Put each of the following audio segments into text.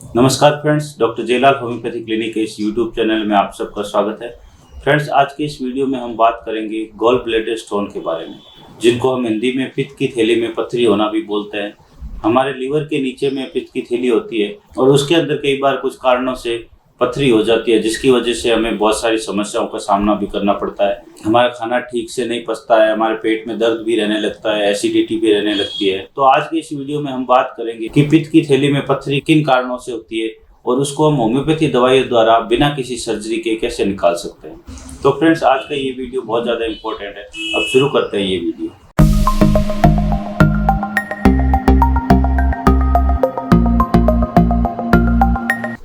नमस्कार friends, doctor Jaylal homeopathy clinic के इस यूट्यूब चैनल में आप सबका स्वागत है। फ्रेंड्स, आज के इस वीडियो में हम बात करेंगे गॉल ब्लैडर स्टोन के बारे में, जिनको हम हिंदी में पित्त की थैली में पत्थरी होना भी बोलते हैं। हमारे लीवर के नीचे में पित्त की थैली होती है और उसके अंदर कई बार कुछ कारणों से पथरी हो जाती है, जिसकी वजह से हमें बहुत सारी समस्याओं का सामना भी करना पड़ता है। हमारा खाना ठीक से नहीं पचता है, हमारे पेट में दर्द भी रहने लगता है, एसिडिटी भी रहने लगती है। तो आज की इस वीडियो में हम बात करेंगे कि पित्त की थैली में पथरी किन कारणों से होती है और उसको हम होम्योपैथी दवाइयों द्वारा बिना किसी सर्जरी के कैसे निकाल सकते हैं। तो फ्रेंड्स, आज का ये वीडियो बहुत ज़्यादा इंपॉर्टेंट है। अब शुरू करते हैं ये वीडियो।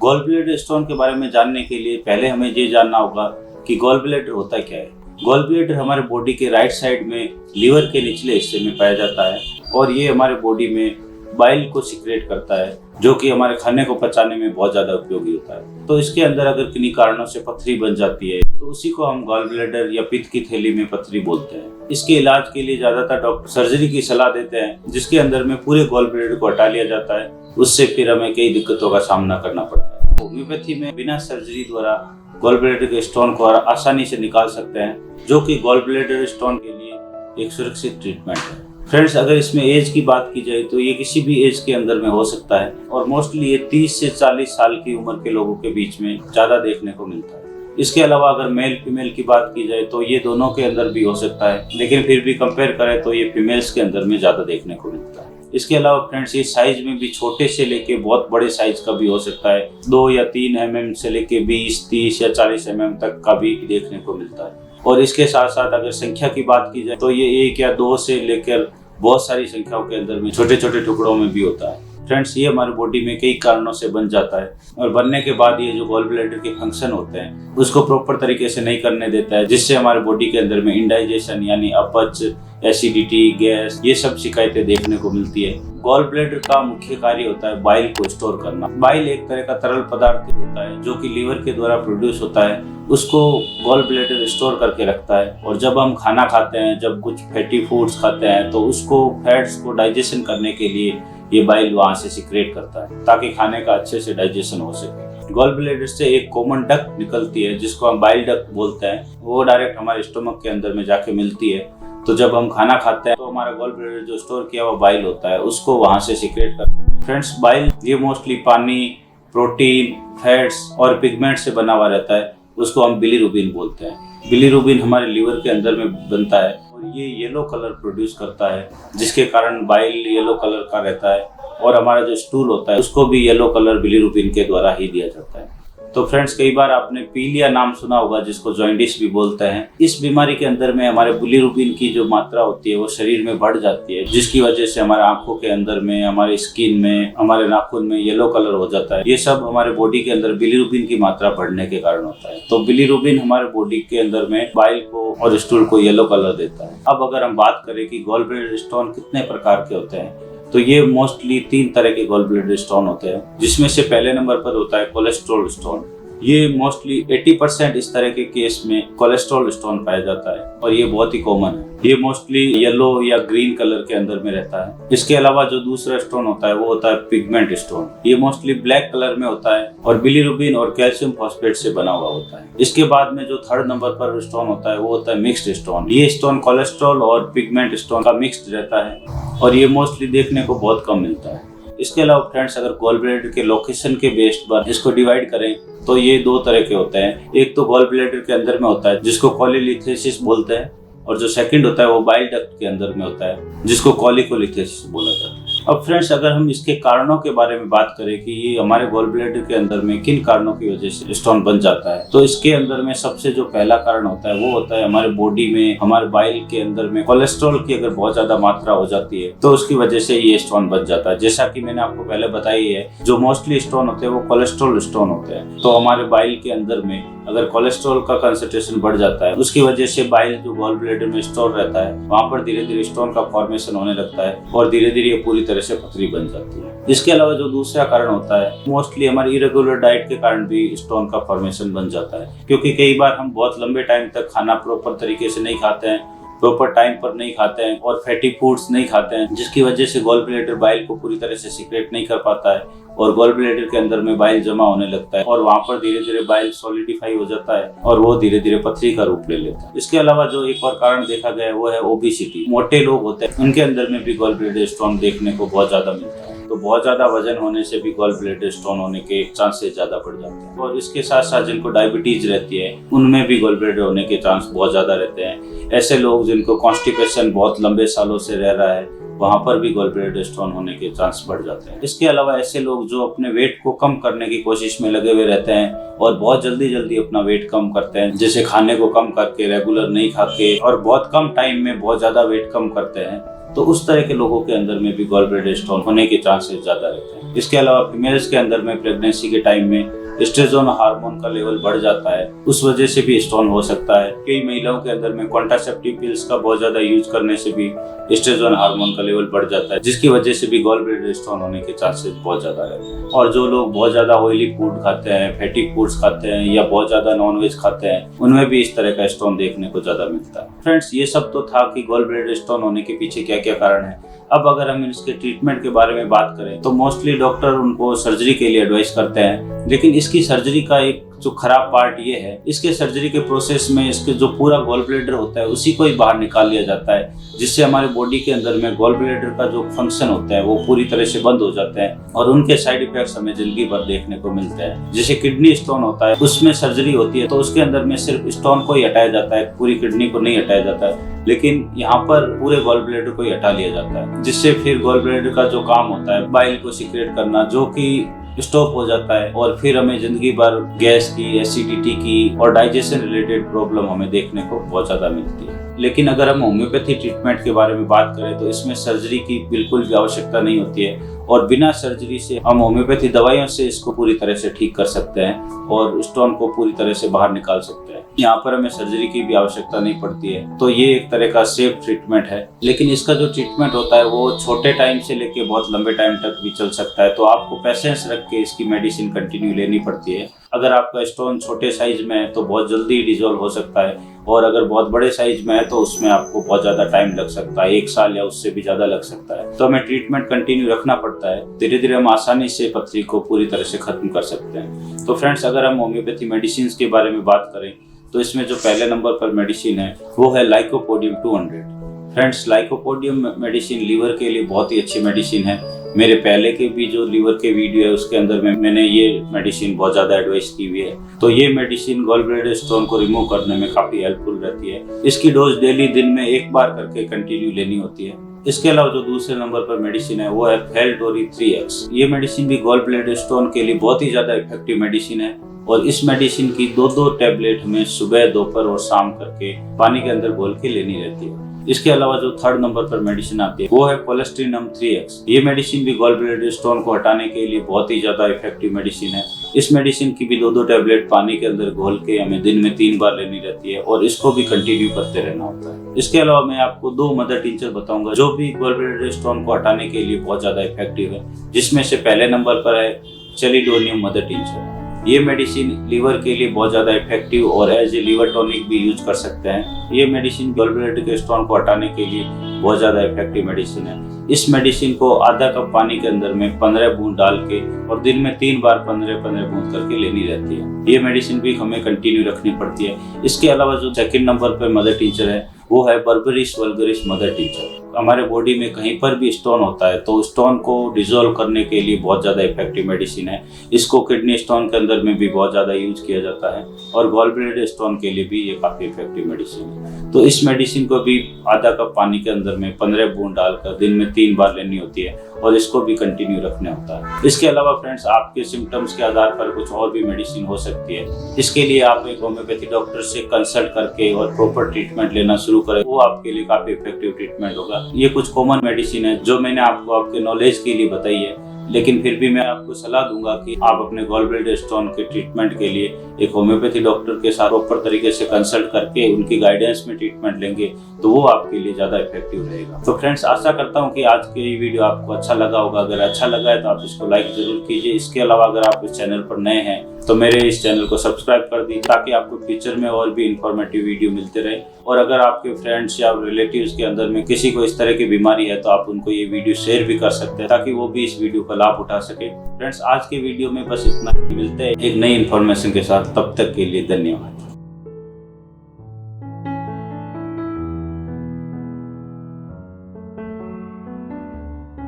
गॉल ब्लैडर स्टोन के बारे में जानने के लिए पहले हमें ये जानना होगा कि गॉल ब्लैडर होता क्या है। गॉल ब्लैडर हमारे बॉडी के राइट साइड में लीवर के निचले हिस्से में पाया जाता है और ये हमारे बॉडी में बाइल को सिक्रेट करता है, जो कि हमारे खाने को पचाने में बहुत ज़्यादा उपयोगी होता है। तो इसके अंदर अगर किन्हीं कारणों से पथरी बन जाती है तो उसी को हम गॉल ब्लैडर या पित्त की थैली में पथरी बोलते हैं। इसके इलाज के लिए ज़्यादातर डॉक्टर सर्जरी की सलाह देते हैं, जिसके अंदर में पूरे गॉल ब्लैडर को हटा लिया जाता है। उससे फिर हमें कई दिक्कतों का सामना करना पड़ता है। होम्योपैथी में बिना सर्जरी द्वारा गॉल ब्लैडर के स्टोन को आसानी से निकाल सकते हैं, जो कि गॉल ब्लैडर स्टोन के लिए एक सुरक्षित ट्रीटमेंट है। फ्रेंड्स, अगर इसमें एज की बात की जाए तो ये किसी भी एज के अंदर में हो सकता है और मोस्टली ये 30 से 40 साल की उम्र के लोगों के बीच में ज़्यादा देखने को मिलता है। इसके अलावा अगर मेल फीमेल की बात की जाए तो ये दोनों के अंदर भी हो सकता है, लेकिन फिर भी कंपेयर करें तो ये फीमेल्स के अंदर में ज़्यादा देखने को मिलता है। इसके अलावा फ्रेंड्स, ये साइज में भी छोटे से लेके बहुत बड़े साइज का भी हो सकता है। 2 या 3 mm से लेके 20, 30 या 40 mm तक का भी देखने को मिलता है। और इसके साथ साथ अगर संख्या की बात की जाए तो ये 1 या 2 से लेकर बहुत सारी संख्याओं के अंदर में छोटे छोटे टुकड़ों में भी होता है। फ्रेंड्स, ये हमारी बॉडी में कई कारणों से बन जाता है और बनने के बाद ये जो गॉल ब्लैडर के फंक्शन होते हैं उसको प्रॉपर तरीके से नहीं करने देता है, जिससे हमारे बॉडी के अंदर में इंडाइजेशन यानी अपच, एसिडिटी, गैस, ये सब शिकायतें देखने को मिलती है। गॉल ब्लैडर का मुख्य कार्य होता है बाइल को स्टोर करना। बाइल एक तरह का तरल पदार्थ होता है जो कि लीवर के द्वारा प्रोड्यूस होता है, उसको गॉल ब्लैडर स्टोर करके रखता है। और जब हम खाना खाते हैं, जब कुछ फैटी फूड्स खाते हैं, तो उसको फैट्स को डाइजेशन करने के लिए ये बाइल वहां से सिक्रेट करता है, ताकि खाने का अच्छे से डाइजेशन हो सके। गॉल ब्लैडर से एक कॉमन डक्ट निकलती है जिसको हम बाइल डक्ट बोलते हैं। वो डायरेक्ट हमारे स्टोमक के अंदर में जाके मिलती है। तो जब हम खाना खाते हैं तो हमारा गॉल ब्लैडर जो स्टोर किया हुआ बाइल होता है उसको वहां से सिक्रेट करता है। फ्रेंड्स, बाइल ये मोस्टली पानी, प्रोटीन, फैट्स और पिगमेंट से बना हुआ रहता है। उसको हम बिलीरुबिन बोलते हैं। बिलीरुबिन हमारे लीवर के अंदर में बनता है और ये येलो कलर प्रोड्यूस करता है, जिसके कारण बाइल येलो कलर का रहता है। और हमारा जो स्टूल होता है उसको भी येलो कलर बिलीरुबिन के द्वारा ही दिया जाता है। तो फ्रेंड्स, कई बार आपने पीलिया नाम सुना होगा, जिसको जॉइंडिस भी बोलते हैं। इस बीमारी के अंदर में हमारे बिलीरुबिन की जो मात्रा होती है वो शरीर में बढ़ जाती है, जिसकी वजह से हमारे आंखों के अंदर में, हमारे स्किन में, हमारे नाखून में येलो कलर हो जाता है। ये सब हमारे बॉडी के अंदर बिलीरुबिन की मात्रा बढ़ने के कारण होता है। तो बिलीरुबिन हमारे बॉडी के अंदर में बाइल को और स्टूल को येलो कलर देता है। अब अगर हम बात करें कि गॉल ब्लैडर स्टोन कितने प्रकार के होते हैं, तो ये मोस्टली 3 तरह के गॉल ब्लैडर स्टोन होते हैं, जिसमें से पहले नंबर पर होता है कोलेस्ट्रॉल स्टोन। ये मोस्टली 80% इस तरह के केस में कोलेस्ट्रॉल स्टोन पाया जाता है और ये बहुत ही कॉमन है। ये मोस्टली येलो या ग्रीन कलर के अंदर में रहता है। इसके अलावा जो दूसरा स्टोन होता है वो होता है पिगमेंट स्टोन। ये मोस्टली ब्लैक कलर में होता है और बिलीरुबिन और कैल्शियम फॉस्फेट से बना हुआ होता है। इसके बाद में जो 3rd नंबर पर स्टोन होता है वो होता है मिक्स्ड स्टोन। ये स्टोन कोलेस्ट्रॉल और पिगमेंट स्टोन का मिक्स्ड रहता है और ये मोस्टली देखने को बहुत कम मिलता है। इसके अलावा फ्रेंड्स, अगर गॉल ब्लैडर के लोकेशन के बेस्ड पर इसको डिवाइड करें तो ये 2 तरह के होते हैं। एक तो गॉल ब्लैडर के अंदर में होता है जिसको कोलीलिथेसिस बोलते हैं, और जो सेकंड होता है वो बाइल डक्ट के अंदर में होता है जिसको कोलिकोलिथेसिस बोला जाता है। अब फ्रेंड्स, अगर हम इसके कारणों के बारे में बात करें कि ये हमारे गॉल ब्लैडर के अंदर में किन कारणों की वजह से स्टोन बन जाता है, तो इसके अंदर में सबसे जो पहला कारण होता है वो होता है हमारे बॉडी में, हमारे बाइल के अंदर में कोलेस्ट्रॉल की अगर बहुत ज्यादा मात्रा हो जाती है तो उसकी वजह से ये स्टोन बन जाता है। जैसा कि मैंने आपको पहले बताई है, जो मोस्टली स्टोन होते हैं वो कोलेस्ट्रॉल स्टोन होते हैं। तो हमारे बाइल के अंदर में अगर कोलेस्ट्रॉल का कंसंट्रेशन बढ़ जाता है, उसकी वजह से बाइल जो गॉल ब्लैडर में स्टोर रहता है वहां पर धीरे धीरे स्टोन का फॉर्मेशन होने लगता है और धीरे धीरे ये पूरी तरह से पथरी बन जाती है। इसके अलावा जो दूसरा कारण होता है, मोस्टली हमारी इरेगुलर डाइट के कारण भी स्टोन का फॉर्मेशन बन जाता है, क्योंकि कई बार हम बहुत लंबे टाइम तक खाना प्रॉपर तरीके से नहीं खाते हैं प्रॉपर टाइम पर नहीं खाते हैं और फैटी फूड्स नहीं खाते हैं, जिसकी वजह से गॉल ब्लैडर बाइल को पूरी तरह से सीक्रेट नहीं कर पाता है और गॉल ब्लैडर के अंदर में बाइल जमा होने लगता है और वहां पर धीरे धीरे बाइल सॉलिडिफाई हो जाता है और वो धीरे धीरे पथरी का रूप ले लेता है। इसके अलावा जो एक और कारण देखा गया है वो है ओबेसिटी। मोटे लोग होते हैं उनके अंदर में भी गॉल ब्लैडर स्टोन देखने को बहुत ज्यादा मिलता है। तो बहुत ज्यादा वजन होने से भी गॉल ब्लैडर स्टोन होने के चांसेस ज्यादा बढ़ जाते हैं। और इसके साथ साथ जिनको डायबिटीज रहती है उनमें भी गॉल ब्लैडर होने के चांस बहुत ज्यादा रहते हैं। ऐसे लोग जिनको कॉन्स्टिपेशन बहुत लंबे सालों से रह रहा है वहां पर भी गॉल ब्लैडर स्टोन होने के चांस बढ़ जाते हैं। इसके अलावा ऐसे लोग जो अपने वेट को कम करने की कोशिश में लगे हुए रहते हैं और बहुत जल्दी जल्दी अपना वेट कम करते हैं, जैसे खाने को कम करके, रेगुलर नहीं खा के और बहुत कम टाइम में बहुत ज्यादा वेट कम करते हैं, तो उस तरह के लोगों के अंदर में भी गॉल ब्लैडर स्टोन होने के चांसेस ज्यादा रहते हैं। इसके अलावा फीमेल्स के अंदर में प्रेगनेंसी के टाइम में एस्ट्रोजन हार्मोन का लेवल बढ़ जाता है, उस वजह से भी स्टोन हो सकता है। कई महिलाओं के अंदर में कॉन्ट्रासेप्टिव पिल्स का बहुत ज्यादा यूज करने से भी एस्ट्रोजन हार्मोन का लेवल बढ़ जाता है, जिसकी वजह से भी गॉल ब्लैडर स्टोन होने के चांसेस बहुत ज्यादा रहते हैं। और जो लोग बहुत ज्यादा ऑयली फूड खाते हैं, फैटी फूड्स खाते हैं या बहुत ज्यादा नॉनवेज खाते हैं, उनमें भी इस तरह का स्टोन देखने को ज्यादा मिलता है। फ्रेंड्स, ये सब तो था कि गॉल ब्लैडर स्टोन होने के पीछे क्या क्या कारण है। अब अगर हम इसके ट्रीटमेंट के बारे में बात करें तो मोस्टली डॉक्टर उनको सर्जरी के लिए एडवाइस करते हैं, लेकिन इसकी सर्जरी का एक जो खराब पार्ट ये है, इसके सर्जरी के प्रोसेस में इसके जो पूरा गॉल ब्लैडर होता है उसी को ही बाहर निकाल लिया जाता है, जिससे हमारे बॉडी के अंदर में गॉल ब्लैडर का जो फंक्शन होता है वो पूरी तरह से बंद हो जाते हैं और उनके साइड इफेक्ट्स हमें जिंदगी भर देखने को मिलते हैं। जैसे किडनी स्टोन होता है, उसमें सर्जरी होती है तो उसके अंदर में सिर्फ स्टोन को ही हटाया जाता है, पूरी किडनी को नहीं हटाया जाता है, लेकिन यहाँ पर पूरे गॉल ब्लैडर को ही हटा लिया जाता है, जिससे फिर गॉल ब्लैडर का जो काम होता है बाइल को सीक्रेट करना, जो कि स्टॉप हो जाता है और फिर हमें जिंदगी भर गैस की, एसिडिटी की और डाइजेशन रिलेटेड प्रॉब्लम हमें देखने को बहुत ज्यादा मिलती है। लेकिन अगर हम होम्योपैथी ट्रीटमेंट के बारे में बात करें तो इसमें सर्जरी की बिल्कुल भी आवश्यकता नहीं होती है और बिना सर्जरी से हम होम्योपैथी दवाइयों से इसको पूरी तरह से ठीक कर सकते हैं और स्टोन को पूरी तरह से बाहर निकाल सकते हैं। यहाँ पर हमें सर्जरी की भी आवश्यकता नहीं पड़ती है, तो ये एक तरह का सेफ ट्रीटमेंट है। लेकिन इसका जो ट्रीटमेंट होता है वो छोटे टाइम से लेके बहुत लंबे टाइम तक भी चल सकता है, तो आपको पेशेंस रख के इसकी मेडिसिन कंटिन्यू लेनी पड़ती है। अगर आपका स्टोन छोटे साइज में है तो बहुत जल्दी डिसॉल्व हो सकता है और अगर बहुत बड़े साइज में है तो उसमें आपको बहुत ज्यादा टाइम लग सकता है, 1 साल या उससे भी ज्यादा लग सकता है। तो हमें ट्रीटमेंट कंटिन्यू रखना पड़ता है, धीरे धीरे हम आसानी से पथरी को पूरी तरह से खत्म कर सकते हैं। तो फ्रेंड्स, अगर हम होम्योपैथी मेडिसिन के बारे में बात करें तो इसमें जो पहले नंबर पर मेडिसिन है वो है lycopodium 200। Friends, lycopodium medicine liver के लिए बहुत ही अच्छी मेडिसिन है। मेरे पहले के भी जो लीवर के वीडियो है उसके अंदर में मैंने ये मेडिसिन बहुत ज्यादा एडवाइस की हुई है। तो ये मेडिसिन गॉल ब्लैडर स्टोन को रिमूव करने में काफी हेल्पफुल रहती है। इसकी डोज डेली दिन में 1 बार करके कंटिन्यू लेनी होती है। इसके अलावा जो दूसरे नंबर पर मेडिसिन है वो है फेल्टोरी 3x। ये मेडिसिन भी गॉल ब्लैडर स्टोन के लिए बहुत ही ज्यादा इफेक्टिव मेडिसिन है और इस मेडिसिन की 2-2 टैबलेट हमें सुबह, दोपहर और शाम करके पानी के अंदर घोल के लेनी रहती है। इसके अलावा जो 3rd नंबर पर मेडिसिन आती है वो है कोलेस्ट्रिनम 3x। ये मेडिसिन भी गॉल ब्लैडर स्टोन को हटाने के लिए बहुत ही ज्यादा इफेक्टिव मेडिसिन है। इस मेडिसिन की भी 2-2 टैबलेट पानी के अंदर घोल के हमें दिन में 3 बार लेनी रहती है और इसको भी कंटिन्यू करते रहना होता है। इसके अलावा मैं आपको 2 मदर टिंचर बताऊंगा जो भी गॉल ब्लैडर स्टोन को हटाने के लिए बहुत ज्यादा इफेक्टिव है, जिसमें से पहले नंबर पर है चेलिडोनियम मदर टिंचर। ये मेडिसिन लीवर के लिए बहुत ज्यादा इफेक्टिव और एज ए लीवर टॉनिक भी यूज कर सकते हैं। ये मेडिसिन गॉल ब्लैडर के स्टोन को हटाने के लिए बहुत ज्यादा इफेक्टिव मेडिसिन है। इस मेडिसिन को आधा कप पानी के अंदर में 15 बूंद डाल के और दिन में 3 बार 15-15 बूंद करके लेनी रहती है। ये मेडिसिन भी हमें कंटिन्यू रखनी पड़ती है। इसके अलावा जो 2nd नंबर पर मदर टिंचर है वो है बर्बेरिस वल्गरिस मदर टिंचर। हमारे बॉडी में कहीं पर भी स्टोन होता है तो स्टोन को डिसॉल्व करने के लिए बहुत ज्यादा इफेक्टिव मेडिसिन है। इसको किडनी स्टोन के अंदर में भी बहुत ज्यादा यूज किया जाता है और गॉल ब्लैडर स्टोन के लिए भी ये काफी इफेक्टिव मेडिसिन है। तो इस मेडिसिन को भी आधा कप पानी के अंदर में 15 बूंद डालकर दिन में 3 बार लेनी होती है और इसको भी कंटिन्यू रखना होता है। इसके अलावा फ्रेंड्स, आपके सिम्टम्स के आधार पर कुछ और भी मेडिसिन हो सकती है। इसके लिए आप एक होम्योपैथी डॉक्टर से कंसल्ट करके और प्रॉपर ट्रीटमेंट लेना शुरू करें, वो आपके लिए काफी इफेक्टिव ट्रीटमेंट होगा। ये कुछ कॉमन मेडिसिन है जो मैंने आपको आपके नॉलेज के लिए बताई है, लेकिन फिर भी मैं आपको सलाह दूंगा कि आप अपने गॉल ब्लैडर स्टोन के ट्रीटमेंट के लिए एक होम्योपैथी डॉक्टर के साथ प्रॉपर तरीके से कंसल्ट करके उनकी गाइडेंस में ट्रीटमेंट लेंगे तो वो आपके लिए ज्यादा इफेक्टिव रहेगा। तो फ्रेंड्स, आशा करता हूँ कि आज के ये वीडियो आपको अच्छा लगा होगा। अगर अच्छा लगा है तो आप इसको लाइक जरूर कीजिए। इसके अलावा अगर आप इस चैनल पर नए हैं तो मेरे इस चैनल को सब्सक्राइब कर दीजिए ताकि आपको फ्यूचर में और भी इंफॉर्मेटिव वीडियो मिलते रहे और अगर आपके फ्रेंड्स या रिलेटिव्स के अंदर में किसी को इस तरह की बीमारी है तो आप उनको ये वीडियो शेयर भी कर सकते हैं ताकि वो भी इस वीडियो का लाभ उठा सके। फ्रेंड्स, आज के वीडियो में बस इतना ही। मिलते हैं एक नई इन्फॉर्मेशन के साथ, तब तक के लिए धन्यवाद।